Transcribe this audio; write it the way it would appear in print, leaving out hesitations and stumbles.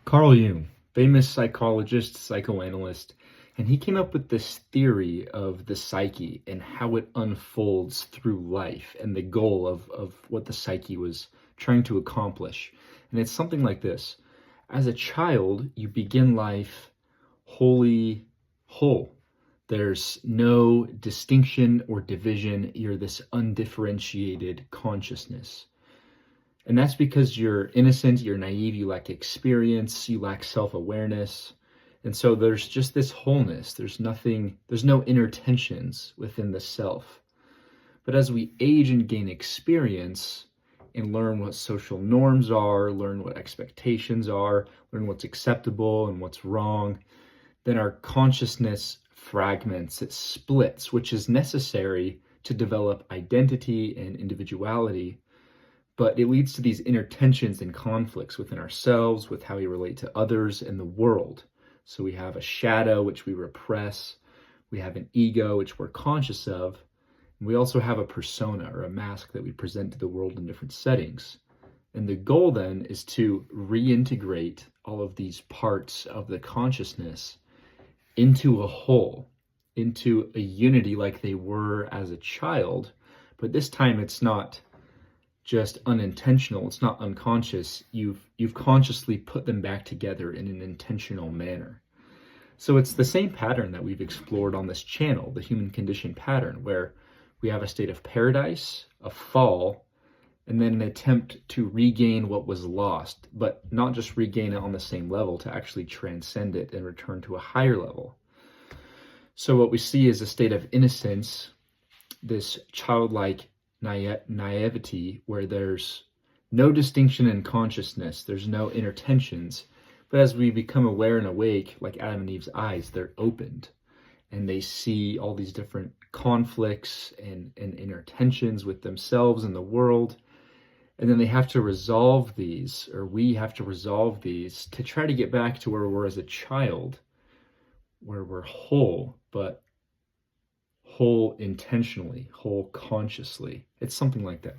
Carl Jung, famous psychologist, psychoanalyst, and he came up with this theory of the psyche and how it unfolds through life and the goal of what the psyche was trying to accomplish. And it's something like this. As a child, you begin life wholly whole. There's no distinction or division. You're this undifferentiated consciousness. And that's because you're innocent, you're naive, you lack experience, you lack self-awareness. And so there's just this wholeness. There's no inner tensions within the self. But as we age and gain experience and learn what social norms are, learn what expectations are, learn what's acceptable and what's wrong, then our consciousness fragments, it splits, which is necessary to develop identity and individuality. But it leads to these inner tensions and conflicts within ourselves, with how we relate to others and the world. So we have a shadow, which we repress. We have an ego, which we're conscious of. And we also have a persona, or a mask, that we present to the world in different settings. And the goal then is to reintegrate all of these parts of the consciousness into a whole, into a unity like they were as a child. But this time it's not just unintentional, it's not unconscious. You've consciously put them back together in an intentional manner. So it's the same pattern that we've explored on this channel, the human condition pattern, where we have a state of paradise, a fall, and then an attempt to regain what was lost, but not just regain it on the same level, to actually transcend it and return to a higher level. So what we see is a state of innocence, this childlike naivety, where there's no distinction in consciousness, there's no inner tensions. But as we become aware and awake, like Adam and Eve's eyes, they're opened and they see all these different conflicts and inner tensions with themselves and the world. And then they have to resolve these, or we have to resolve these, to try to get back to where we were as a child, where we're whole, but whole intentionally, whole consciously. It's something like that.